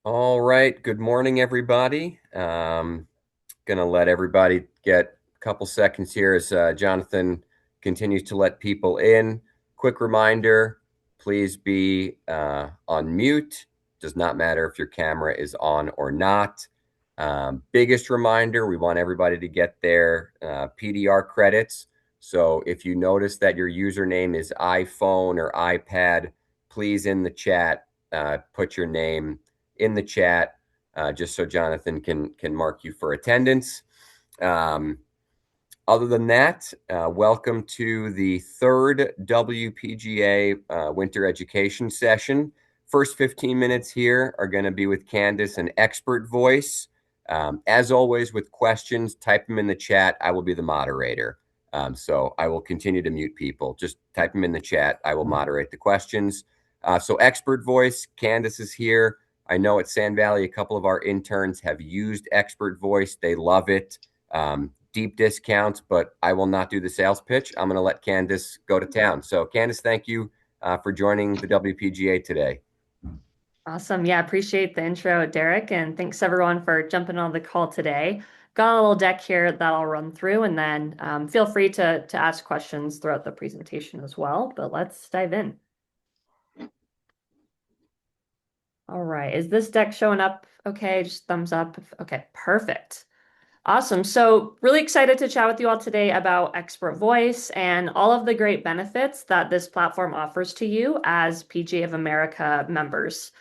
All right. Good morning, everybody. Gonna let everybody get a couple seconds here as Jonathan continues to let people in. Quick reminder, please be on mute. Does not matter if your camera is on or not. Biggest reminder, we want everybody to get their PDR credits. So if you notice that your username is iPhone or iPad, please in the chat put your name in the chat, just so Jonathan can mark you for attendance. Um, Other than that, welcome to the third WPGA Winter Education Session. First 15 minutes here are going to be with Candace, an expert voice. As always, with questions, type them in the chat. I will be the moderator. So I will continue to mute people. Just type them in the chat. I will moderate the questions. So expert voice, Candace is here. I know at Sand Valley, a couple of our interns have used expert voice. They love it. Deep discounts, but I will not do the sales pitch. I'm going to let Candace go to town. So, Candace, thank you for joining the WPGA today. Awesome. Yeah, appreciate the intro, Derek, and thanks everyone for jumping on the call today. Got a little deck here that I'll run through, and then feel free to ask questions throughout the presentation as well. But let's dive in. All right, is this deck showing up okay? Just thumbs up. Okay, perfect. Awesome. So, really excited to chat with you all today about Expert Voice and all of the great benefits that this platform offers to you as PGA of America members.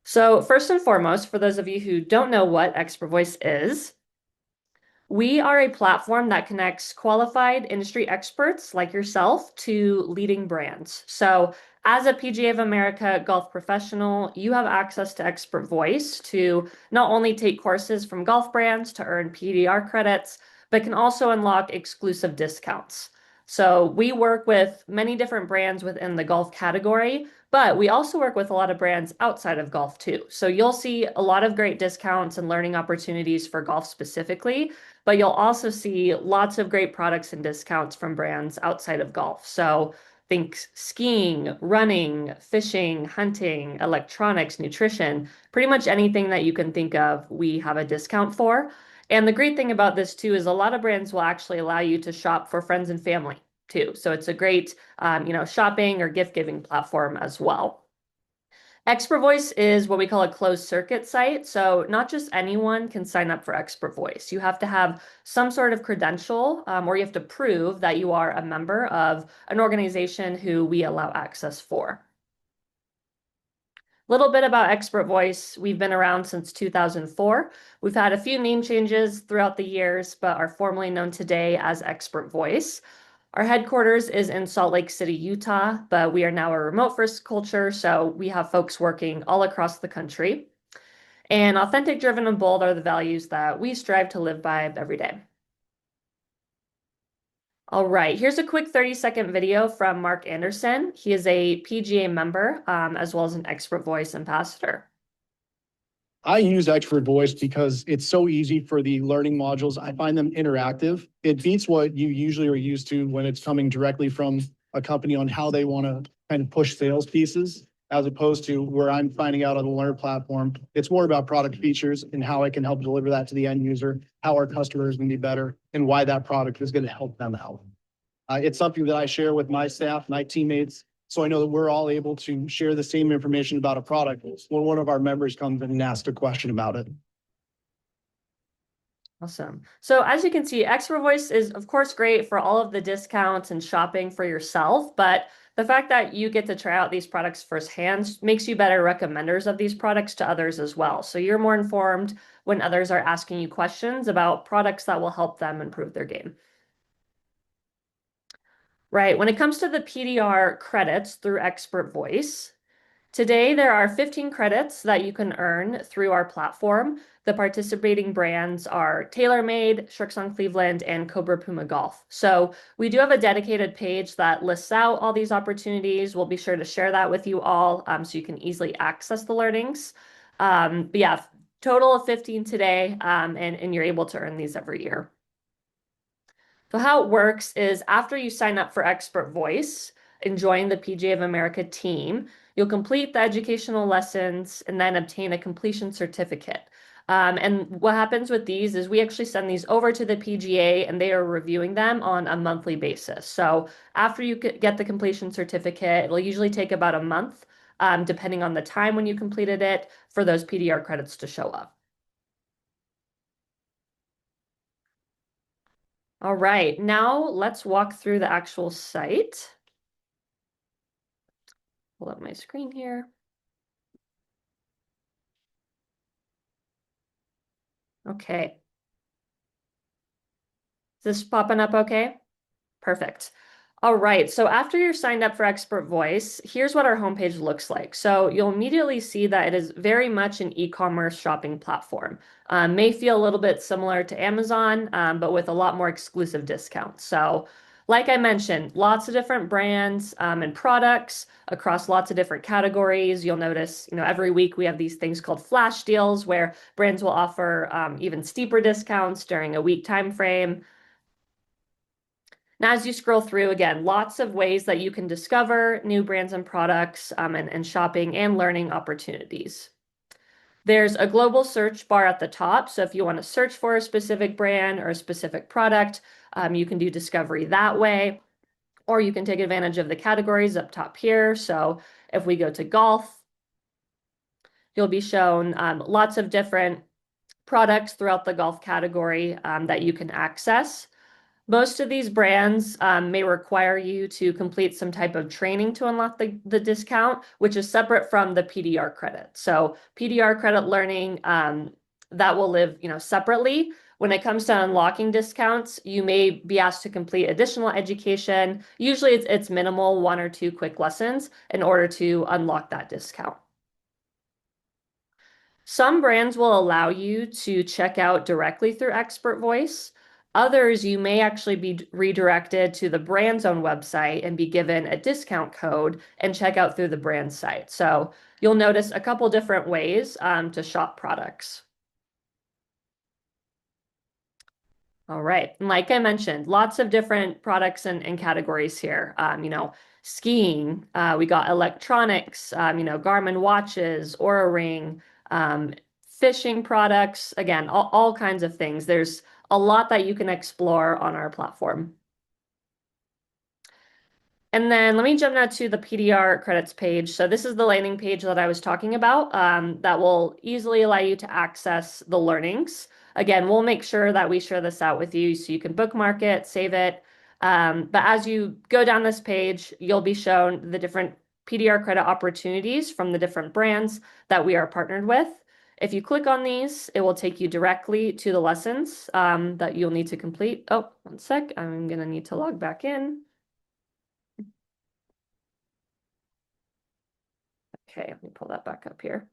So first and foremost, for those of you who don't know what Expert Voice is, we are a platform that connects qualified industry experts like yourself to leading brands. So as a PGA of America golf professional, you have access to Expert Voice to not only take courses from golf brands to earn PDR credits, but can also unlock exclusive discounts. So we work with many different brands within the golf category, but we also work with a lot of brands outside of golf too. So you'll see a lot of great discounts and learning opportunities for golf specifically, but you'll also see lots of great products and discounts from brands outside of golf. So think skiing, running, fishing, hunting, electronics, nutrition, pretty much anything that you can think of, we have a discount for. And the great thing about this too is a lot of brands will actually allow you to shop for friends and family too. So it's a great, shopping or gift giving platform as well. Expert Voice is what we call a closed circuit site. So not just anyone can sign up for Expert Voice. You have to have some sort of credential, or you have to prove that you are a member of an organization who we allow access for. Little bit about Expert Voice. We've been around since 2004. We've had a few name changes throughout the years, but are formally known today as Expert Voice. Our headquarters is in Salt Lake City, Utah, but we are now a remote first culture, so we have folks working all across the country. And authentic, driven, and bold are the values that we strive to live by every day. All right, here's a quick 30-second video from Mark Anderson. He is a PGA member, as well as an Expert Voice ambassador. I use Expert Voice because it's so easy for the learning modules. I find them interactive. It beats what you usually are used to when it's coming directly from a company on how they want to kind of push sales pieces, as opposed to where I'm finding out on the Learn platform. It's more about product features and how I can help deliver that to the end user, how our customers can be better, and why that product is going to help them out. It's something that I share with my staff, my teammates, so I know that we're all able to share the same information about a product when one of our members comes in and asks a question about it. Awesome. So as you can see, Expert Voice is of course great for all of the discounts and shopping for yourself, but the fact that you get to try out these products firsthand makes you better recommenders of these products to others as well. So you're more informed when others are asking you questions about products that will help them improve their game. Right. When it comes to the PDR credits through Expert Voice, today there are 15 credits that you can earn through our platform. The participating brands are TaylorMade, Sharks on Cleveland, and Cobra Puma Golf. So we do have a dedicated page that lists out all these opportunities. We'll be sure to share that with you all so you can easily access the learnings. But yeah, total of 15 today, and you're able to earn these every year. So how it works is after you sign up for Expert Voice and join the PGA of America team, You'll complete the educational lessons and then obtain a completion certificate. And what happens with these is we actually send these over to the PGA and they are reviewing them on a monthly basis. So after you get the completion certificate, it'll usually take about a month, depending on the time when you completed it, for those PDR credits to show up. All right, now let's walk through the actual site. Pull up my screen here. Okay. Is this popping up okay? Perfect. All right, so after you're signed up for Expert Voice, here's what our homepage looks like. So you'll immediately see that it is very much an e-commerce shopping platform. May feel a little bit similar to Amazon, but with a lot more exclusive discounts. So like I mentioned, lots of different brands and products across lots of different categories. You'll notice, every week we have these things called flash deals where brands will offer even steeper discounts during a week time frame. Now, as you scroll through, again, lots of ways that you can discover new brands and products and shopping and learning opportunities. There's a global search bar at the top. So if you want to search for a specific brand or a specific product, you can do discovery that way, or you can take advantage of the categories up top here. So if we go to golf, you'll be shown lots of different products throughout the golf category that you can access. Most of these brands may require you to complete some type of training to unlock the discount, which is separate from the PDR credit. So PDR credit learning, that will live, separately. When it comes to unlocking discounts, you may be asked to complete additional education. Usually it's minimal, 1 or 2 quick lessons in order to unlock that discount. Some brands will allow you to check out directly through Expert Voice. Others, you may actually be redirected to the brand's own website and be given a discount code and check out through the brand site. So you'll notice a couple different ways to shop products. All right, and like I mentioned, lots of different products and categories here. Skiing, we got electronics, Garmin watches, Oura Ring, fishing products, again, all kinds of things. There's a lot that you can explore on our platform. And then let me jump now to the PDR credits page. So this is the landing page that I was talking about that will easily allow you to access the learnings. Again, we'll make sure that we share this out with you so you can bookmark it, save it. But as you go down this page, you'll be shown the different PDR credit opportunities from the different brands that we are partnered with. If you click on these, it will take you directly to the lessons that you'll need to complete. Oh, one sec. I'm going to need to log back in. Okay, let me pull that back up here.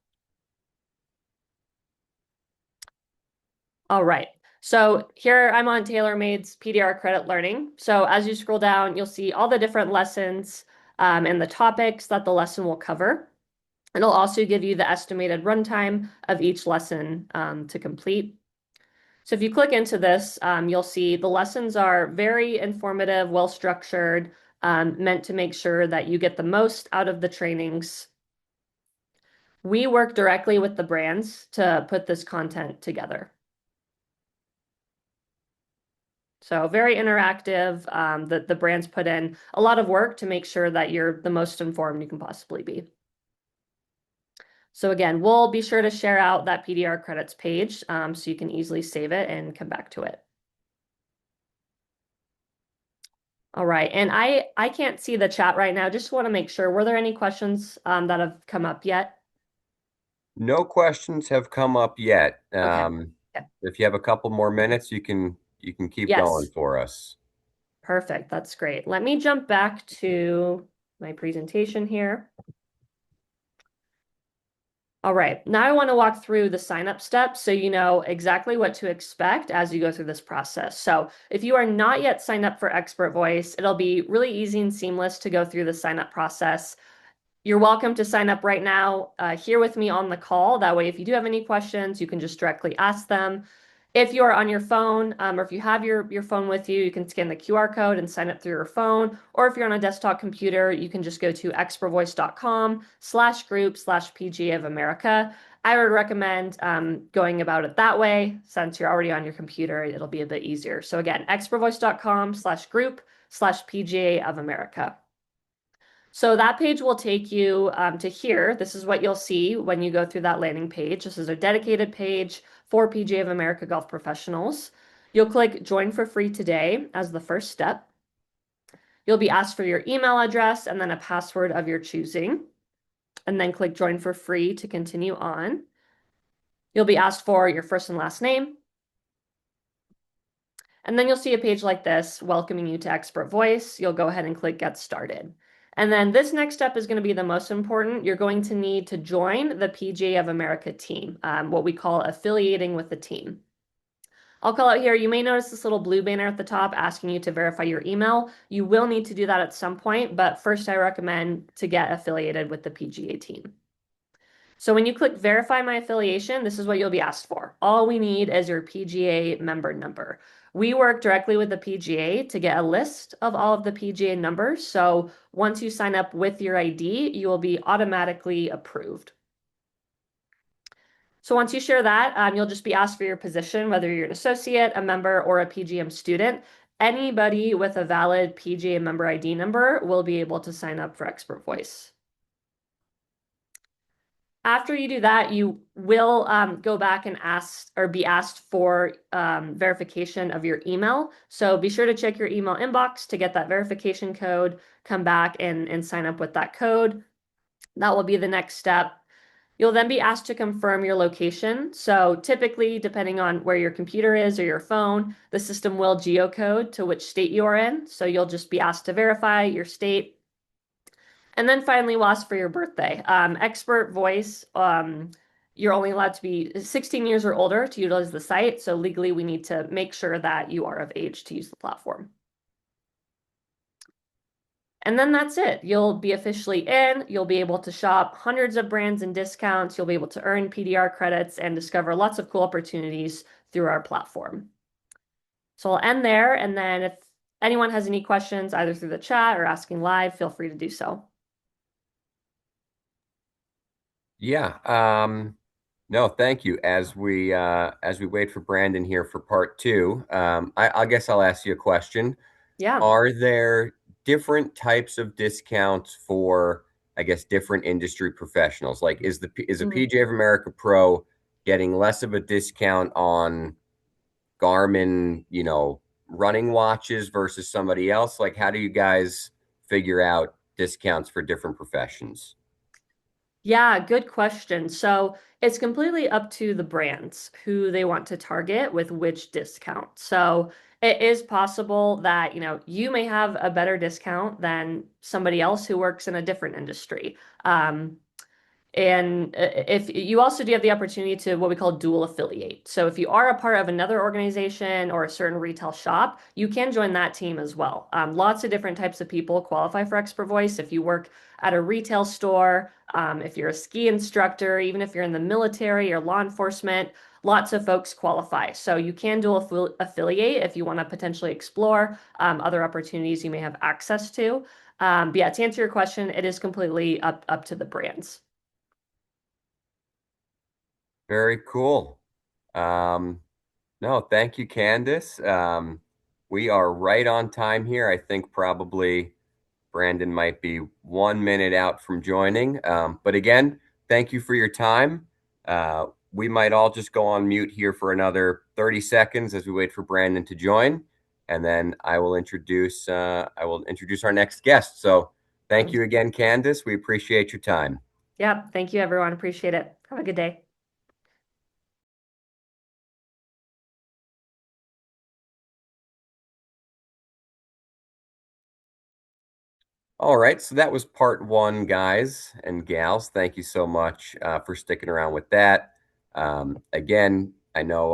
All right. So here I'm on TaylorMade's PDR Credit Learning. So as you scroll down, you'll see all the different lessons and the topics that the lesson will cover. It'll also give you the estimated runtime of each lesson to complete. So if you click into this, you'll see the lessons are very informative, well-structured, meant to make sure that you get the most out of the trainings. We work directly with the brands to put this content together. So very interactive. The brands put in a lot of work to make sure that you're the most informed you can possibly be. So again, we'll be sure to share out that PDR credits page so you can easily save it and come back to it. All right, and I can't see the chat right now. Just want to make sure, were there any questions that have come up yet? No questions have come up yet. Okay. If you have a couple more minutes, you can keep going for us. Perfect. That's great. Let me jump back to my presentation here. All right, now I want to walk through the sign-up steps so you know exactly what to expect as you go through this process. So if you are not yet signed up for Expert Voice, it'll be really easy and seamless to go through the sign-up process. You're welcome to sign up right now here with me on the call. That way, if you do have any questions, you can just directly ask them. If you are on your phone, or if you have your phone with you, you can scan the QR code and sign up through your phone. Or if you're on a desktop computer, you can just go to expertvoice.com/group/PGA of America. I would recommend going about it that way. Since you're already on your computer, it'll be a bit easier. So again, expertvoice.com/group/PGA of America. So that page will take you to here. This is what you'll see when you go through that landing page. This is a dedicated page for PGA of America golf professionals. You'll click join for free today as the first step. You'll be asked for your email address and then a password of your choosing, and then click join for free to continue on. You'll be asked for your first and last name. And then you'll see a page like this welcoming you to Expert Voice. You'll go ahead and click Get Started. And then this next step is going to be the most important. You're going to need to join the PGA of America team, what we call affiliating with the team. I'll call out here, you may notice this little blue banner at the top asking you to verify your email. You will need to do that at some point, but first I recommend to get affiliated with the PGA team. So when you click verify my affiliation, this is what you'll be asked for. All we need is your PGA member number. We work directly with the PGA to get a list of all of the PGA numbers. So once you sign up with your ID, you will be automatically approved. So once you share that, you'll just be asked for your position, whether you're an associate, a member, or a PGM student. Anybody with a valid PGA member ID number will be able to sign up for Expert Voice. After you do that, you will go back and be asked for verification of your email. So be sure to check your email inbox to get that verification code, come back and sign up with that code. That will be the next step. You'll then be asked to confirm your location. So typically, depending on where your computer is or your phone, the system will geocode to which state you are in. So you'll just be asked to verify your state. And then finally, we'll ask for your birthday. Expert Voice, you're only allowed to be 16 years or older to utilize the site. So legally, we need to make sure that you are of age to use the platform. And then that's it. You'll be officially in. You'll be able to shop hundreds of brands and discounts. You'll be able to earn PDR credits and discover lots of cool opportunities through our platform. So I'll end there. And then if anyone has any questions, either through the chat or asking live, feel free to do so. Yeah. No, thank you. As we wait for Brandon here for part two, I guess I'll ask you a question. Yeah. Are there different types of discounts for, I guess, different industry professionals? Like, is a PGA of America pro getting less of a discount on Garmin, running watches versus somebody else? Like, how do you guys figure out discounts for different professions? Yeah, good question. So it's completely up to the brands who they want to target with which discount. So it is possible that, you may have a better discount than somebody else who works in a different industry. And if you also do have the opportunity to what we call dual affiliate. So if you are a part of another organization or a certain retail shop, you can join that team as well. Lots of different types of people qualify for Expert Voice. If you work at a retail store, if you're a ski instructor, even if you're in the military or law enforcement, lots of folks qualify. So you can dual affiliate if you want to potentially explore other opportunities you may have access to. But yeah, to answer your question, it is completely up to the brands. Very cool. No, thank you, Candace. We are right on time here. I think probably Brandon might be 1 minute out from joining. But again, thank you for your time. We might all just go on mute here for another 30 seconds as we wait for Brandon to join. And then I will introduce our next guest. So thank you again, Candace. We appreciate your time. Yeah, thank you, everyone. Appreciate it. Have a good day. All right, so that was part one, guys and gals. Thank you so much for sticking around with that. Again, I know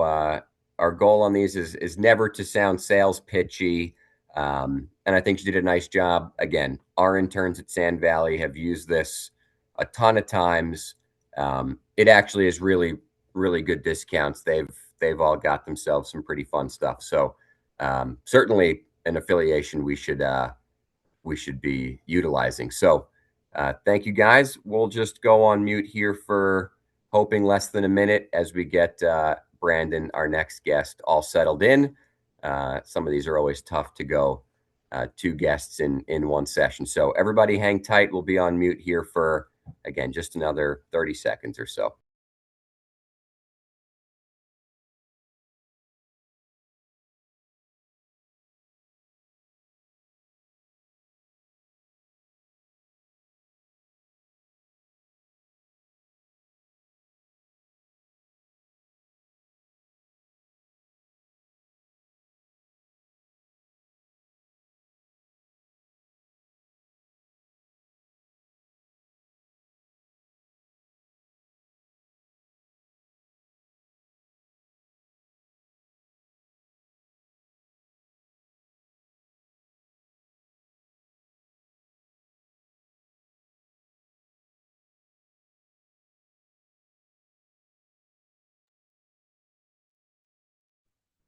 our goal on these is never to sound sales pitchy, and I think you did a nice job. Again, our interns at Sand Valley have used this a ton of times. It actually is really, really good discounts. they've all got themselves some pretty fun stuff. So certainly an affiliation we should be utilizing. So thank you guys. We'll just go on mute here for hoping less than a minute as we get Brandon, our next guest, all settled in. Some of these are always tough to go two guests in one session. So everybody hang tight. We'll be on mute here for, again, just another 30 seconds or so.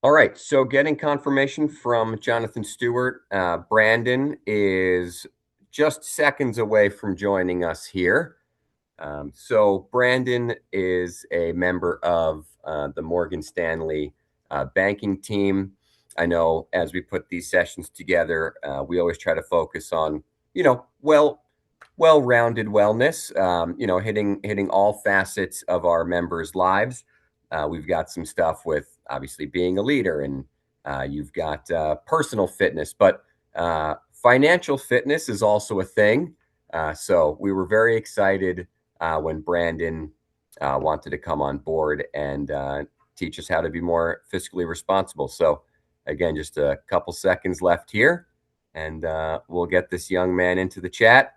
All right, so getting confirmation from Jonathan Stewart. Brandon is just seconds away from joining us here. So Brandon is a member of the Morgan Stanley banking team. I know as we put these sessions together, we always try to focus on, well-rounded wellness, hitting all facets of our members' lives. We've got some stuff with obviously being a leader, and you've got personal fitness, but financial fitness is also a thing. So we were very excited when Brandon wanted to come on board and teach us how to be more fiscally responsible. So again, just a couple seconds left here, and we'll get this young man into the chat.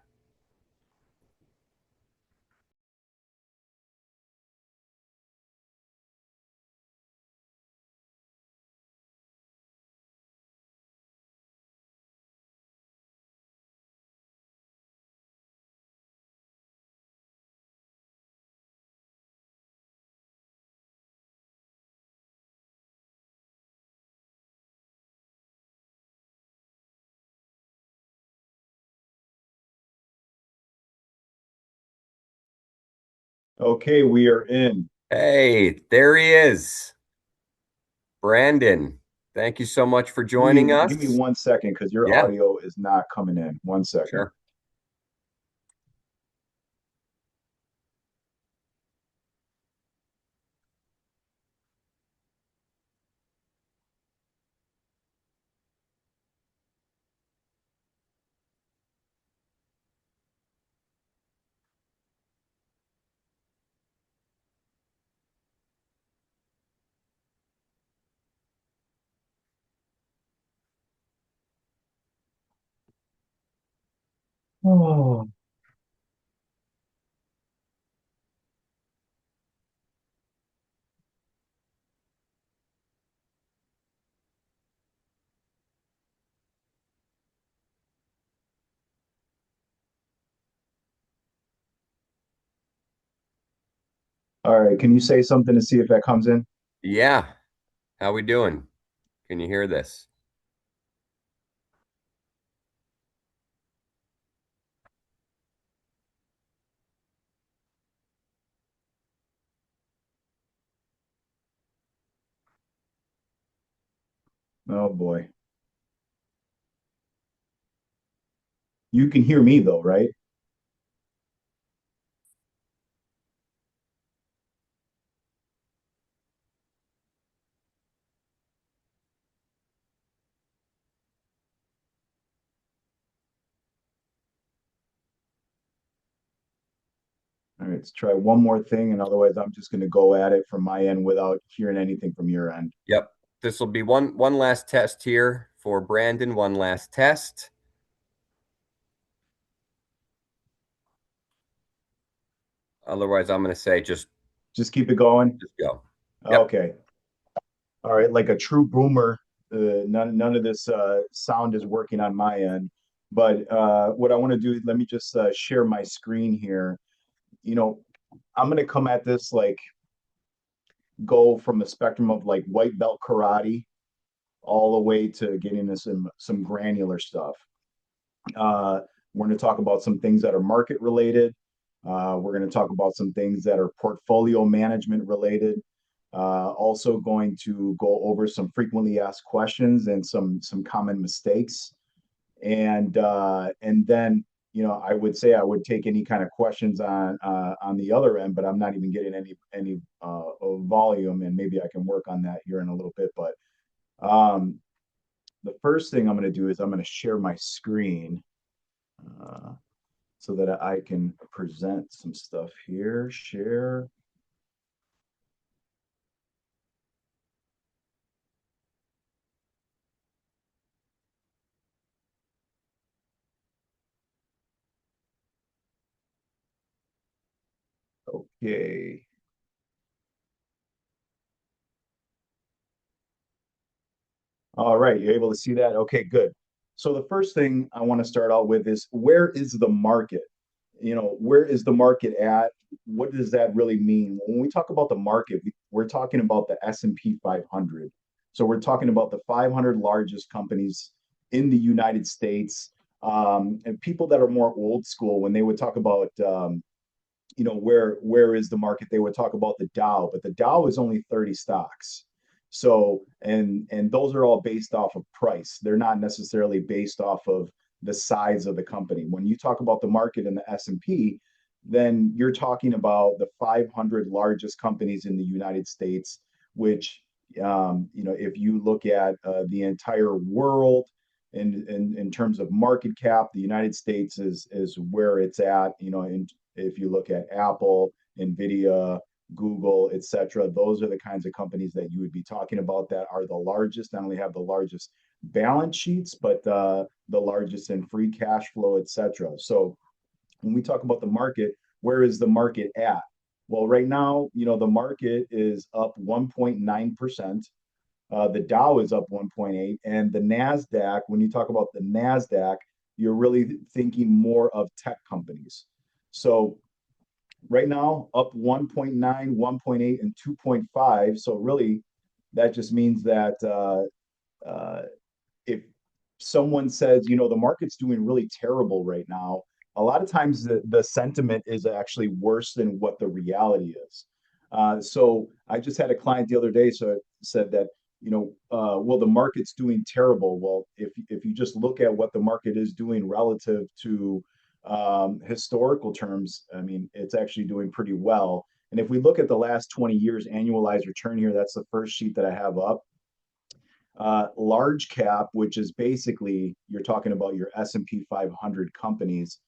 Okay, we are in. Hey, there he is. Brandon, thank you so much for Give me joining give me us. 1 second because your Yeah, audio is not coming in. 1 second. sure. Oh, all right. Can you say something to see if that comes in? Yeah, how we doing? Can you hear this? Oh boy. You can hear me though, right? All right, let's try one more thing, and otherwise I'm just going to go at it from my end without hearing anything from your end. Yep. This will be one last test here for Brandon. One last test. Otherwise, I'm going to say Just keep it going. just go. Yep. Okay. All right, like a true boomer, none of this sound is working on my end. But what I want to do, let me just share my screen here. You know, I'm going to come at this like go from a spectrum of like white belt karate all the way to getting into some granular stuff. Uh, we're going to talk about some things that are market related. We're going to talk about some things that are portfolio management related. Also going to go over some frequently asked questions and some common mistakes. And then I would say I would take any kind of questions on the other end, but I'm not even getting any volume, and maybe I can work on that here in a little bit. But the first thing I'm going to do is I'm going to share my screen so that I can present some stuff here. Share. Okay. All right, you're able to see that? Okay, good. So the first thing I want to start out with is where is the market? Where is the market at? What does that really mean? When we talk about the market, we're talking about the S&P 500. So we're talking about the 500 largest companies in the United States. And people that are more old school, when they would talk about where is the market, they would talk about the Dow, but the Dow is only 30 stocks. So and those are all based off of price. They're not necessarily based off of the size of the company. When you talk about the market in the S&P, then you're talking about the 500 largest companies in the United States, which if you look at the entire world in terms of market cap, the United States is where it's at. If you look at Apple, Nvidia, Google, etc., those are the kinds of companies that you would be talking about that are the largest, not only have the largest balance sheets, but the largest in free cash flow, etc. So when we talk about the market, where is the market at? Well, right now, the market is up 1.9%. The Dow is up 1.8, and the Nasdaq. When you talk about the Nasdaq, you're really thinking more of tech companies. So right now, up 1.9, 1.8, and 2.5. So really, that just means that if someone says, the market's doing really terrible right now, a lot of times the sentiment is actually worse than what the reality is. So I just had a client the other day said that, well, the market's doing terrible. Well, if you just look at what the market is doing relative to historical terms, I mean, it's actually doing pretty well. And if we look at the last 20 years annualized return here, that's the first sheet that I have up. Large cap, which is basically you're talking about your S&P 500 companies,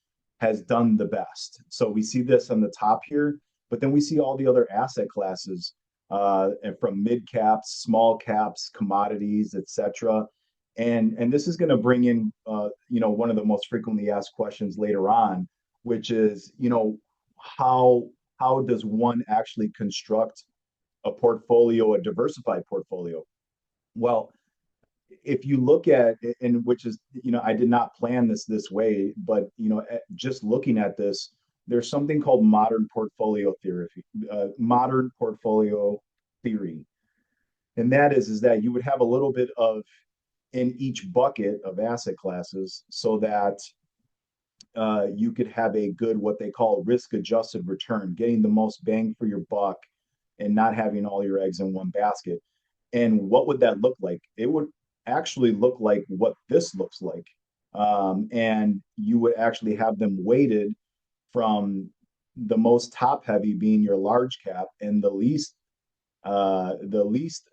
has done the best. So we see this on the top here, but then we see all the other asset classes and from mid caps, small caps, commodities, etc. And this is going to bring in one of the most frequently asked questions later on, which is how does one actually construct a portfolio, a diversified portfolio? Well, if you look at, and which is, I did not plan this way, but, just looking at this, there's something called modern portfolio theory, And that is that you would have a little bit of in each bucket of asset classes so that you could have a good, what they call risk adjusted return, getting the most bang for your buck and not having all your eggs in one basket. And what would that look like? It would actually look like what this looks like. And you would actually have them weighted from the most top heavy being your large cap and the least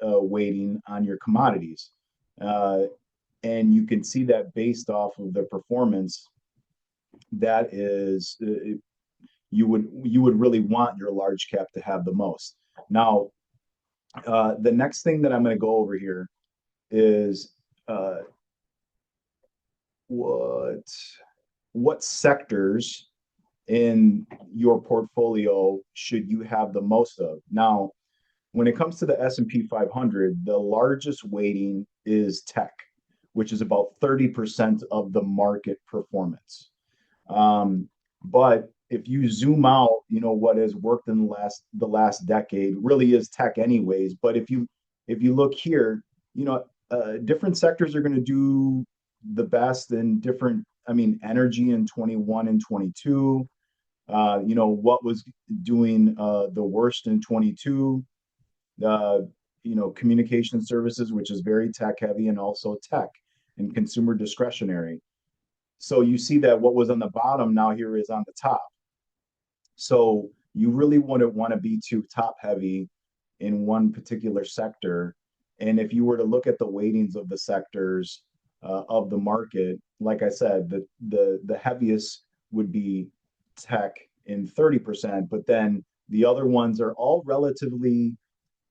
weighting on your commodities. And you can see that based off of the performance, that is, you would really want your large cap to have the most. Now, the next thing that I'm going to go over here is what sectors in your portfolio should you have the most of. Now, when it comes to the S&P 500, the largest weighting is tech, which is about 30% of the market performance. But if you zoom out, what has worked in the last decade really is tech anyways. But if you look here, different sectors are going to do the best in different, I mean, energy in 21 and 22. What was doing the worst in 22? Uh, Communication services, which is very tech heavy, and also tech and consumer discretionary. So you see that what was on the bottom now here is on the top. So you really wouldn't want to be too top heavy in one particular sector. And if you were to look at the weightings of the sectors of the market, like I said, the heaviest would be tech in 30%, but then the other ones are all relatively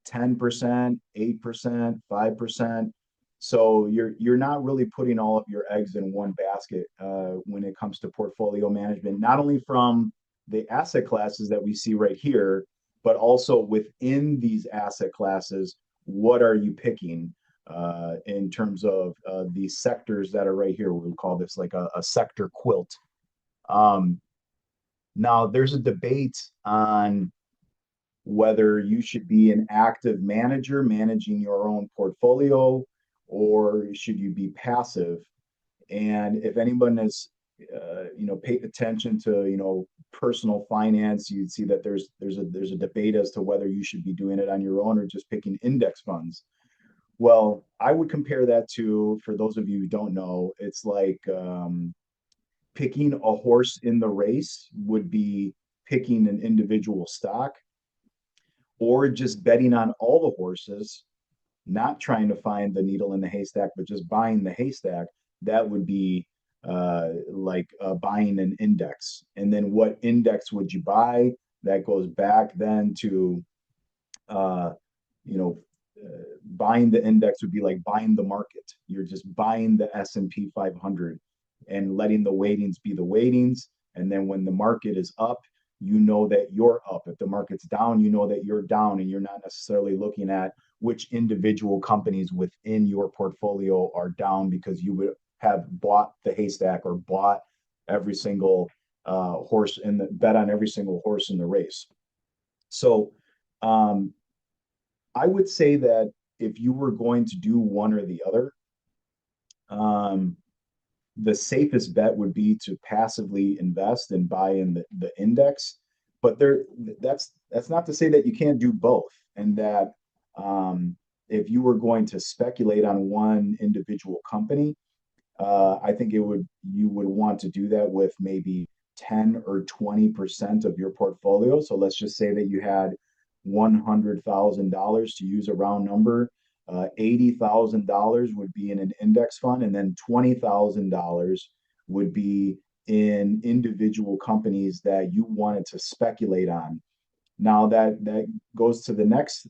10%, 8%, 5%. So you're not really putting all of your eggs in one basket when it comes to portfolio management, not only from the asset classes that we see right here, but also within these asset classes, what are you picking in terms of these sectors that are right here? We call this like a sector quilt. Um, Now, there's a debate on whether you should be an active manager managing your own portfolio, or should you be passive. And if anyone has paid attention to personal finance, you'd see that there's a debate as to whether you should be doing it on your own or just picking index funds. Well, I would compare that to, for those of you who don't know, it's like picking a horse in the race would be picking an individual stock, or just betting on all the horses, not trying to find the needle in the haystack, but just buying the haystack. That would be like buying an index. And then what index would you buy? That goes back then to, uh, you know, buying the index would be like buying the market. You're just buying the S&P 500 and letting the weightings be the weightings. And then when the market is up, you know that you're up. If the market's down, you know that you're down, and you're not necessarily looking at which individual companies within your portfolio are down because you would have bought the haystack or bought every single horse in the bet on every single horse in the race. So um, I would say that if you were going to do one or the other, um, the safest bet would be to passively invest and buy in the index. But that's not to say that you can't do both, and that if you were going to speculate on one individual company, I think you would want to do that with maybe 10 or 20% of your portfolio. So let's just say that you had $100,000, to use a round number. $80,000 would be in an index fund, and then $20,000 would be in individual companies that you wanted to speculate on. Now that goes to the next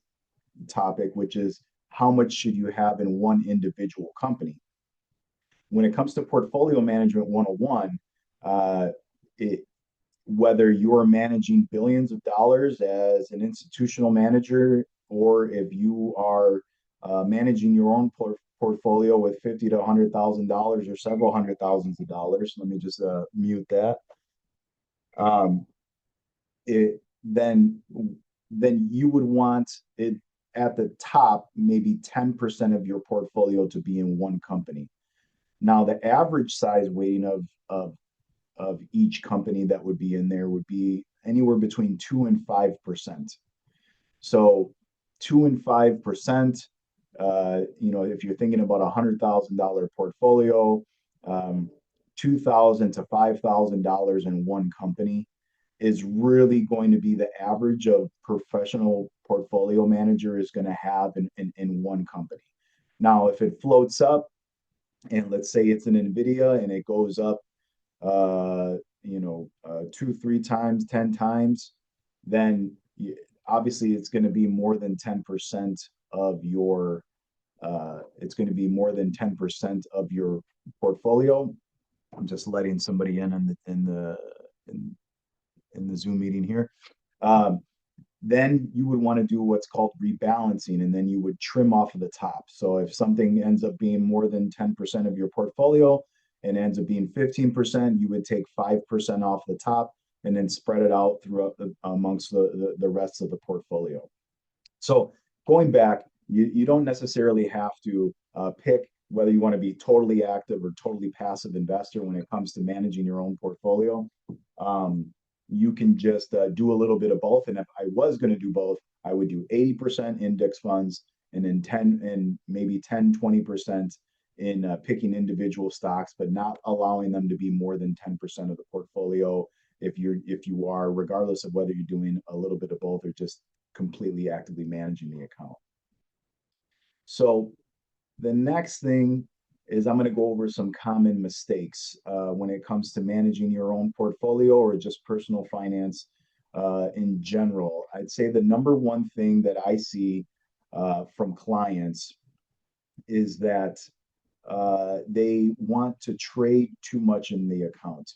topic, which is how much should you have in one individual company? When it comes to portfolio management 101, it, whether you're managing billions of dollars as an institutional manager, or if you are managing your own portfolio with 50 to $100,000 or several hundred thousands of dollars. Let me just mute that. Um, it then you would want it at the top, maybe 10% of your portfolio to be in one company. Now, the average size weighting of each company that would be in there would be anywhere between 2 and 5%. So 2 and 5%, if you're thinking about $100,000 portfolio, $2,000 to $5,000 in one company is really going to be the average of professional portfolio manager is going to have in one company. Now, if it floats up, and let's say it's an NVIDIA and it goes up, 2, 3 times, 10 times, then obviously it's going to be more than 10% of your it's going to be more than 10% of your portfolio. I'm just letting somebody in the Zoom meeting here. Then you would want to do what's called rebalancing, and then you would trim off of the top. So if something ends up being more than 10% of your portfolio and ends up being 15%, you would take 5% off the top and then spread it out throughout amongst the rest of the portfolio. So going back, you don't necessarily have to pick whether you want to be totally active or totally passive investor when it comes to managing your own portfolio. You can just do a little bit of both. And if I was going to do both, I would do 80% index funds and then 10 and maybe 10, 20% in picking individual stocks, but not allowing them to be more than 10% of the portfolio if you are, regardless of whether you're doing a little bit of both or just completely actively managing the account. So the next thing is I'm going to go over some common mistakes when it comes to managing your own portfolio or just personal finance in general. I'd say the number one thing that I see from clients is that they want to trade too much in the account.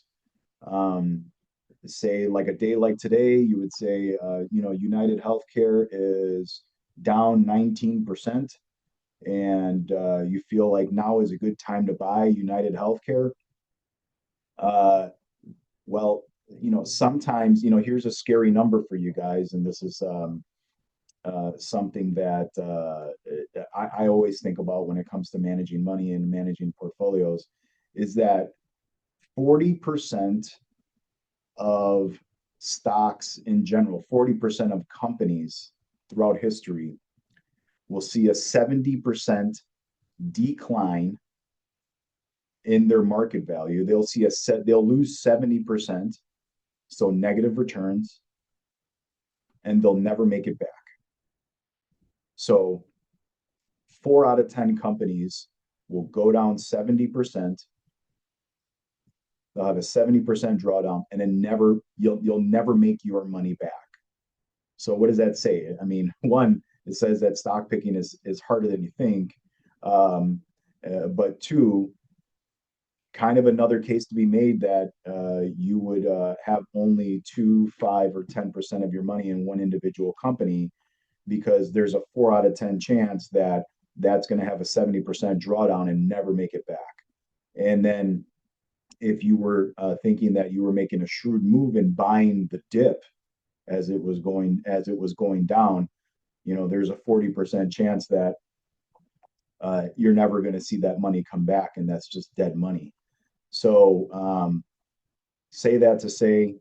Say like a day like today, you would say, United Healthcare is down 19%, and you feel like now is a good time to buy United Healthcare. Well, sometimes, here's a scary number for you guys, and this is something that I always think about when it comes to managing money and managing portfolios, is that 40% of stocks in general, 40% of companies throughout history will see a 70% decline in their market value. They'll lose 70%, so negative returns, and they'll never make it back. So 4 out of 10 companies will go down 70%. They'll have a 70% drawdown, and then you'll never make your money back. So what does that say? I mean, one, it says that stock picking is harder than you think. But two, kind of another case to be made that you would have only 2, 5, or 10% of your money in one individual company, because there's a 4 out of 10 chance that that's going to have a 70% drawdown and never make it back. And then if you were thinking that you were making a shrewd move in buying the dip as it was going down, there's a 40% chance that you're never going to see that money come back, and that's just dead money. So say that to say,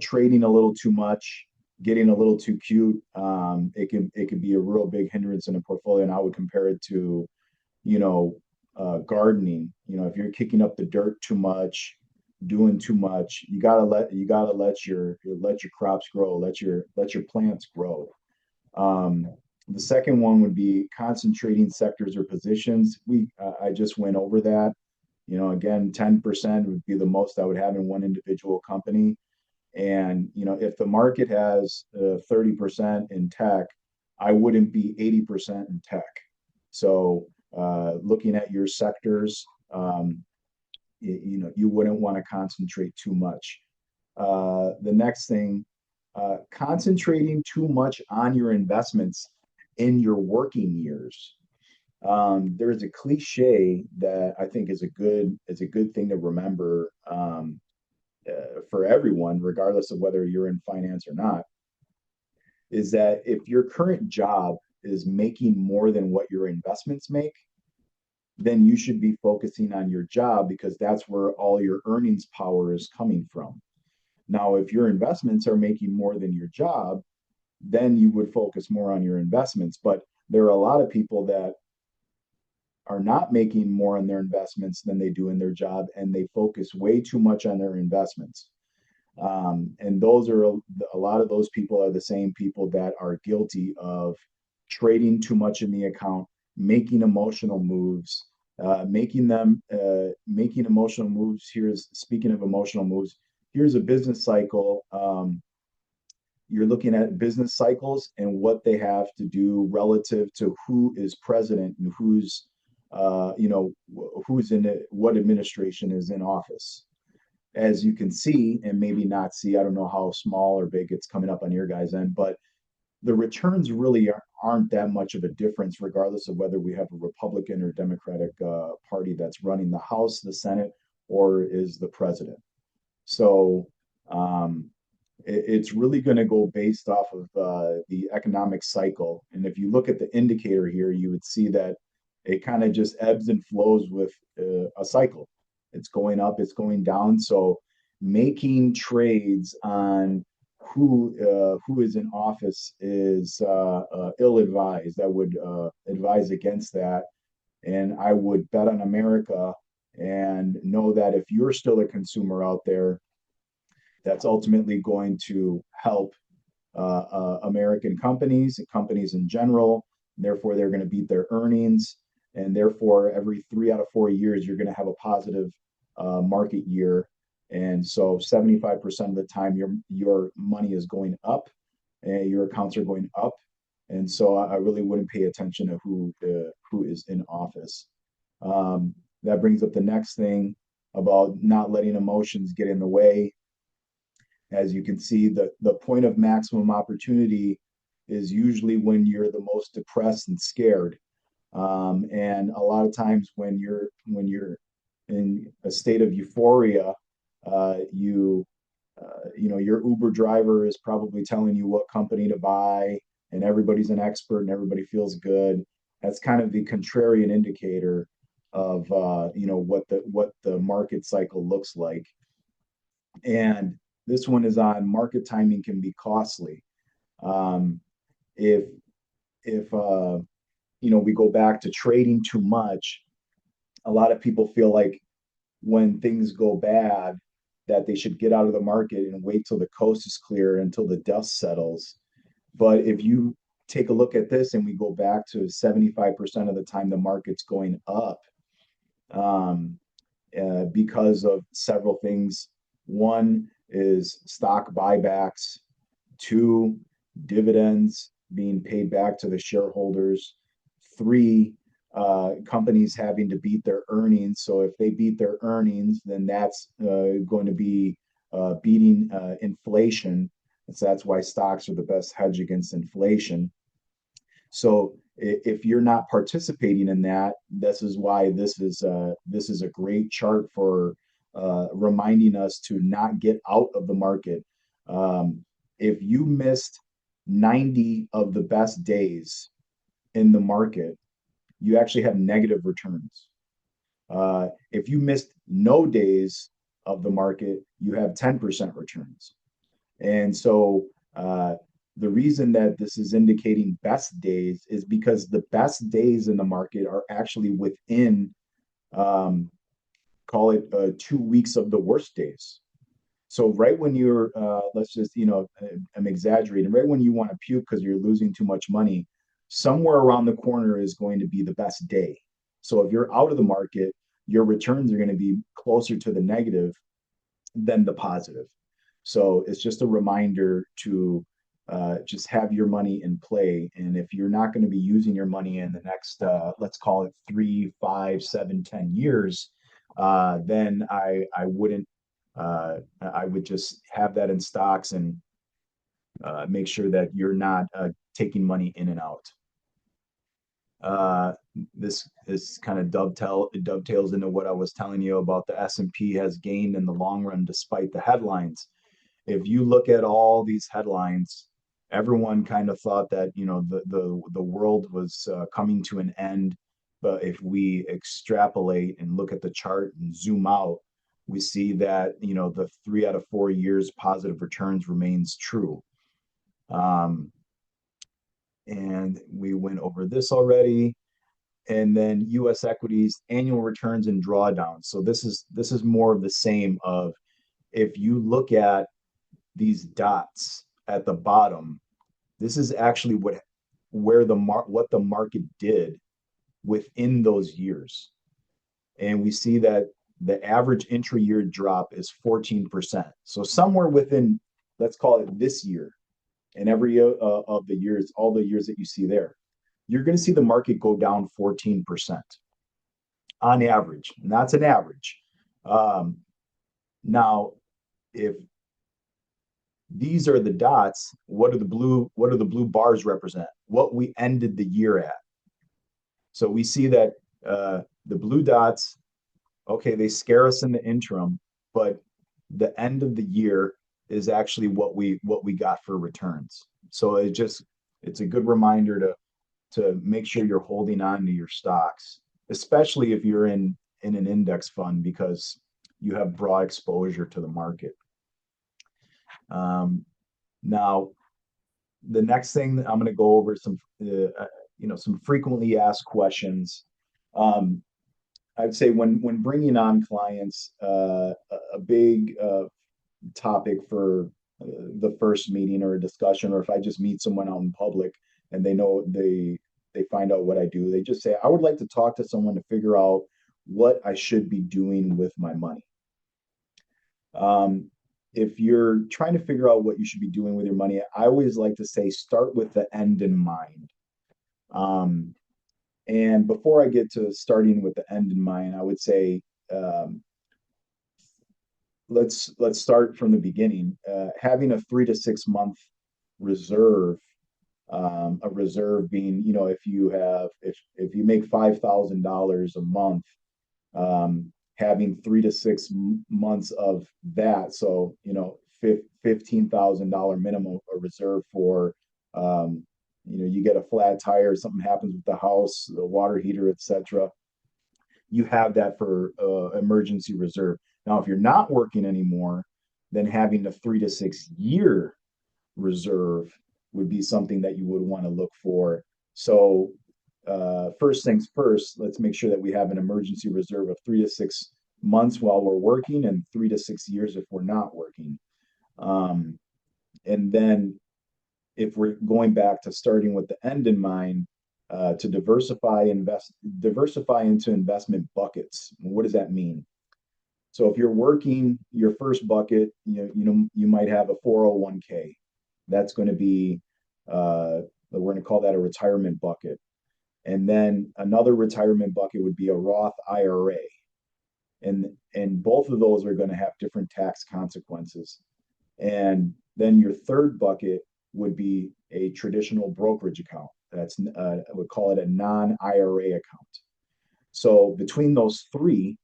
trading a little too much, getting a little too cute, it can be a real big hindrance in a portfolio. And I would compare it to, gardening. If you're kicking up the dirt too much, doing too much, you gotta let your crops grow, let your plants grow. The second one would be concentrating sectors or positions. I just went over that. Again, 10% would be the most I would have in one individual company. And, if the market has 30% in tech, I wouldn't be 80% in tech. So looking at your sectors, you wouldn't want to concentrate too much. The next thing, concentrating too much on your investments in your working years. There's a cliche that I think is a good thing to remember for everyone, regardless of whether you're in finance or not, is that if your current job is making more than what your investments make, then you should be focusing on your job, because that's where all your earnings power is coming from. Now, if your investments are making more than your job, then you would focus more on your investments. But there are a lot of people that are not making more on their investments than they do in their job, and they focus way too much on their investments. And those are a lot of those people are the same people that are guilty of trading too much in the account, making emotional moves, making emotional moves. Speaking of emotional moves, here's a business cycle. You're looking at business cycles and what they have to do relative to who is president and who's in it, what administration is in office. As you can see, and maybe not see, I don't know how small or big it's coming up on your guys' end, but the returns really aren't that much of a difference, regardless of whether we have a Republican or Democratic party that's running the House, the Senate, or is the president. So Um, it's really going to go based off of the economic cycle. And if you look at the indicator here, you would see that it kind of just ebbs and flows with a cycle. It's going up, it's going down. So making trades on who is in office is ill-advised. I would advise against that, and I would bet on America and know that if you're still a consumer out there, that's ultimately going to help American companies and companies in general. Therefore, they're going to beat their earnings. And therefore, every 3 out of 4 years, you're going to have a positive market year. And so 75% of the time, your money is going up and your accounts are going up. And so I really wouldn't pay attention to who is in office. That brings up the next thing about not letting emotions get in the way. As you can see, the point of maximum opportunity is usually when you're the most depressed and scared. And a lot of times when you're in a state of euphoria, you you know, your Uber driver is probably telling you what company to buy, and everybody's an expert and everybody feels good. That's kind of the contrarian indicator of you know, what the market cycle looks like. And this one is on market timing can be costly. Um, if if you know, we go back to trading too much, a lot of people feel like when things go bad, that they should get out of the market and wait till the coast is clear until the dust settles. But if you take a look at this and we go back to 75% of the time the market's going up, um, because of several things. One is stock buybacks, two, dividends being paid back to the shareholders, three, companies having to beat their earnings. So if they beat their earnings, then that's going to be beating inflation. So that's why stocks are the best hedge against inflation. So if you're not participating in that, this is why this is a great chart for reminding us to not get out of the market. If you missed 90 of the best days in the market, you actually have negative returns. If you missed no days of the market, you have 10% returns. And so the reason that this is indicating best days is because the best days in the market are actually within, um, call it 2 weeks of the worst days. So right when you're, let's just, you know, I'm exaggerating, right when you want to puke because you're losing too much money, somewhere around the corner is going to be the best day. So if you're out of the market, your returns are going to be closer to the negative than the positive. So it's just a reminder to just have your money in play. And if you're not going to be using your money in the next, let's call it 3, 5, 7, 10 years, then I wouldn't. I would just have that in stocks and make sure that you're not taking money in and out. Uh, this kind of dovetails into what I was telling you about the S&P has gained in the long run despite the headlines. If you look at all these headlines, everyone kind of thought that, you know, the world was coming to an end. But if we extrapolate and look at the chart and zoom out, we see that, you know, the 3 out of 4 years positive returns remains true. Um, and we went over this already. And then U.S. equities, annual returns and drawdowns. So this is more of the same of, if you look at these dots at the bottom, this is actually what the market did within those years. And we see that the average intra-year drop is 14%. So somewhere within, let's call it this year, and every of the years, all the years that you see there, you're going to see the market go down 14% on average. And that's an average. Now, if these are the dots, what do the blue bars represent? What we ended the year at. So we see that the blue dots, okay, they scare us in the interim, but the end of the year is actually what we got for returns. So it's a good reminder to make sure you're holding on to your stocks, especially if you're in an index fund, because you have broad exposure to the market. Now, the next thing that I'm going to go over some some frequently asked questions. I'd say when bringing on clients, a big topic for the first meeting or a discussion, or if I just meet someone out in public and they find out what I do, they just say, I would like to talk to someone to figure out what I should be doing with my money. If you're trying to figure out what you should be doing with your money, I always like to say, start with the end in mind. And before I get to starting with the end in mind, I would say, let's start from the beginning. Having a 3 to 6 month reserve, a reserve being, if you make $5,000 a month, having 3 to 6 months of that, so $15,000 minimum a reserve for, you get a flat tire, something happens with the house, the water heater, etc. You have that for emergency reserve. Now, if you're not working anymore, then having a 3 to 6 year reserve would be something that you would want to look for. So, first things first, let's make sure that we have an emergency reserve of 3 to 6 months while we're working, and 3 to 6 years if we're not working. And then, if we're going back to starting with the end in mind, to diversify into investment buckets. What does that mean? So if you're working, your first bucket, you might have a 401k. That's going to be, we're going to call that a retirement bucket. And then another retirement bucket would be a Roth IRA. And both of those are going to have different tax consequences. And then your third bucket would be a traditional brokerage account. That's I would call it a non-IRA account. So between those three,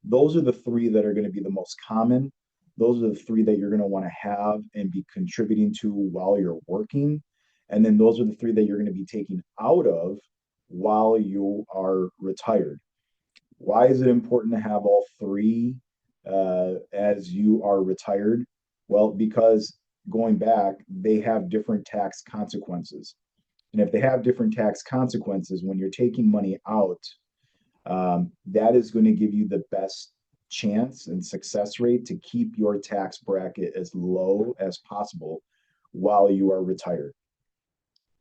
those are the three that are going to be the most common. Those are the three that you're going to want to have and be contributing to while you're working. And then those are the three that you're going to be taking out of while you are retired. Why is it important to have all three as you are retired? Well, because going back, they have different tax consequences. And if they have different tax consequences, when you're taking money out, that is going to give you the best chance and success rate to keep your tax bracket as low as possible while you are retired.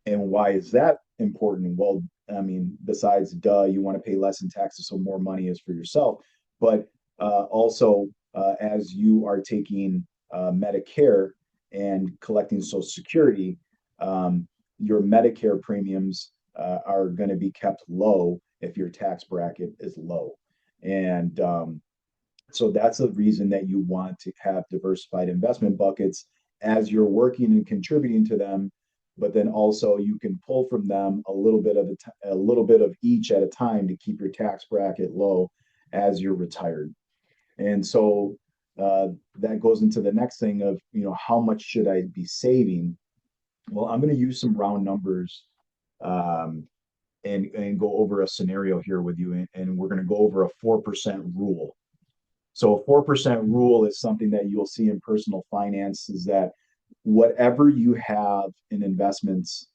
And why is that important? Well, I mean, besides, you want to pay less in taxes, so more money is for yourself. But also, as you are taking Medicare and collecting Social Security, your Medicare premiums are going to be kept low if your tax bracket is low. And so that's the reason that you want to have diversified investment buckets as you're working and contributing to them. But then also you can pull from them a little bit of each at a time to keep your tax bracket low as you're retired. And so that goes into the next thing of, how much should I be saving? Well, I'm going to use some round numbers and go over a scenario here with you. And we're going to go over a 4% rule. So a 4% rule is something that you'll see in personal finance, is that whatever you have in investments,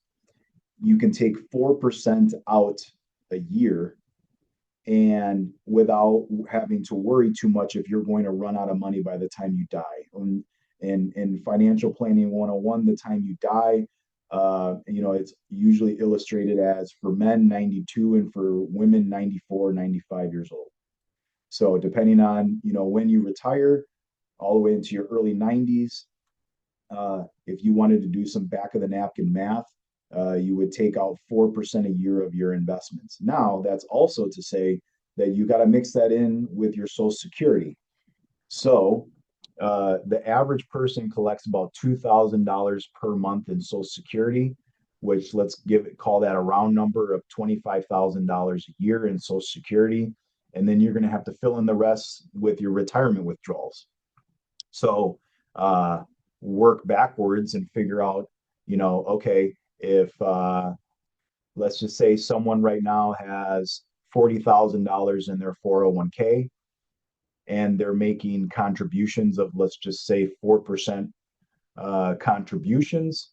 you can take 4% out a year, and without having to worry too much if you're going to run out of money by the time you die. In Financial Planning 101, the time you die, it's usually illustrated as, for men, 92, and for women, 94, 95 years old. So depending on, when you retire, all the way into your early 90s, if you wanted to do some back of the napkin math, you would take out 4% a year of your investments. Now, that's also to say that you got to mix that in with your Social Security. So the average person collects about $2,000 per month in Social Security, which call that a round number of $25,000 a year in Social Security. And then you're going to have to fill in the rest with your retirement withdrawals. So work backwards and figure out, okay, if let's just say someone right now has $40,000 in their 401k and they're making contributions of, let's just say, 4% contributions,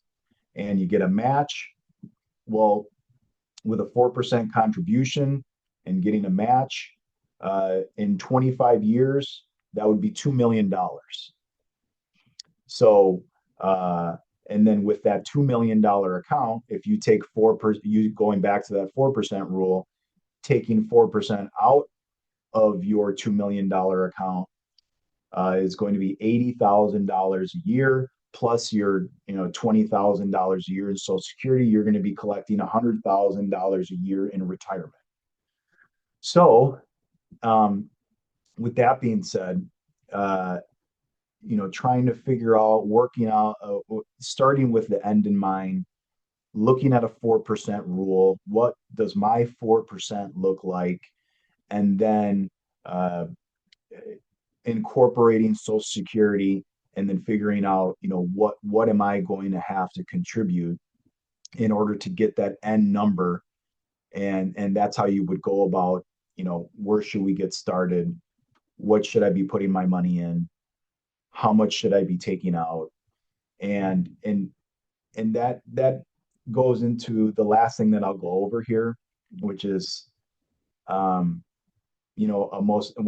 and you get a match. Well, with a 4% contribution and getting a match in 25 years, that would be $2 million. So, and then with that $2 million account, if you take 4%, you going back to that 4% rule, taking 4% out of your $2 million account is going to be $80,000 a year plus your $20,000 a year in Social Security. You're going to be collecting $100,000 a year in retirement. So, with that being said, trying to figure out, working out, starting with the end in mind, looking at a 4% rule. What does my 4% look like? And then incorporating Social Security, and then figuring out, what am I going to have to contribute in order to get that end number. And that's how you would go about, where should we get started? What should I be putting my money in? How much should I be taking out? And that goes into the last thing that I'll go over here, which is one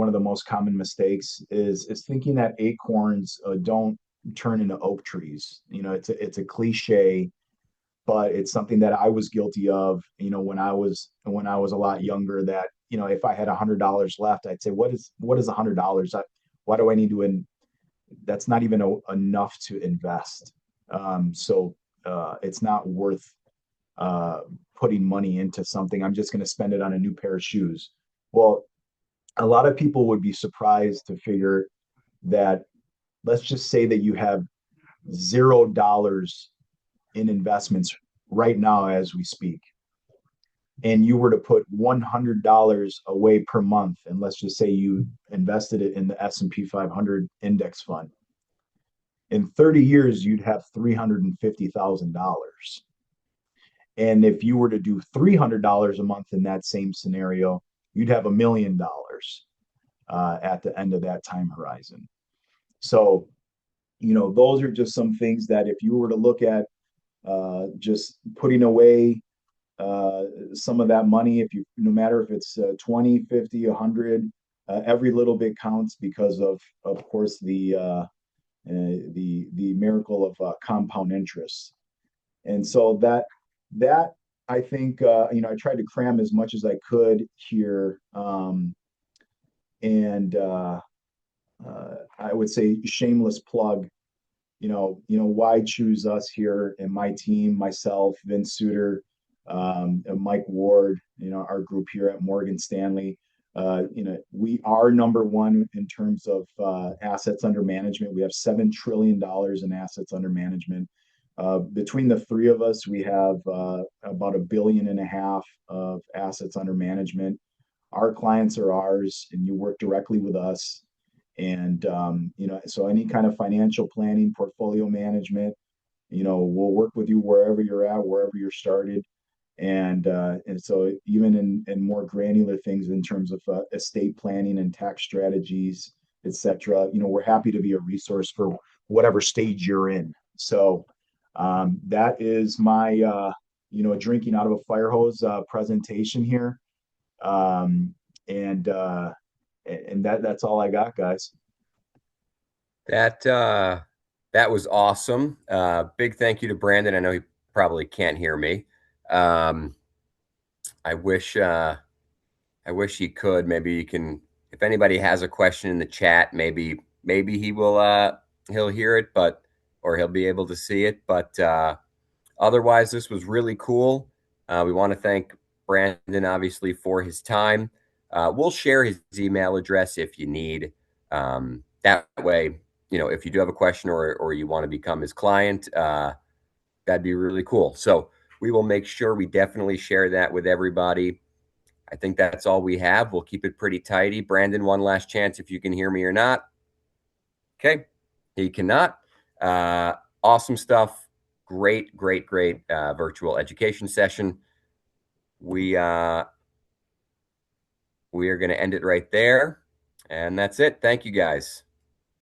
of the most common mistakes is thinking that acorns don't turn into oak trees. It's a cliche, but it's something that I was guilty of. When I was a lot younger, that if I had $100 left, I'd say, what is $100? Why do I need to? That's not even enough to invest. So it's not worth putting money into something. I'm just going to spend it on a new pair of shoes. Well, a lot of people would be surprised to figure that, let's just say that you have $0 in investments right now as we speak, and you were to put $100 away per month, and let's just say you invested it in the S&P 500 index fund. In 30 years, you'd have $350,000. And if you were to do $300 a month in that same scenario, you'd have $1 million at the end of that time horizon. So, those are just some things that if you were to look at just putting away some of that money, no matter if it's 20, 50, 100, every little bit counts, because of course, the miracle of compound interest. And so that I think I tried to cram as much as I could here, and I would say, shameless plug. Why choose us here and my team, myself, Vince Suter, and Mike Ward, our group here at Morgan Stanley. We are number one in terms of assets under management. We have $7 trillion in assets under management. Between the three of us, we have about $1.5 billion of assets under management. Our clients are ours, and you work directly with us. And so any kind of financial planning, portfolio management, we'll work with you wherever you're at, wherever you're started. And so even in more granular things in terms of estate planning and tax strategies, etc., we're happy to be a resource for whatever stage you're in. So that is my drinking out of a fire hose presentation here. And that's all I got, guys. That was awesome. Big thank you to Brandon. I know he probably can't hear me. I wish he could. Maybe you can, if anybody has a question in the chat, maybe he will he'll hear it, or he'll be able to see it. But otherwise, this was really cool. We want to thank Brandon, obviously, for his time. We'll share his email address if you need. That way, if you do have a question or you want to become his client, that'd be really cool. So we will make sure we definitely share that with everybody. I think that's all we have. We'll keep it pretty tidy. Brandon, one last chance if you can hear me or not. Okay, he cannot. Awesome stuff. Great virtual education session. We are going to end it right there, and that's it. Thank you, guys.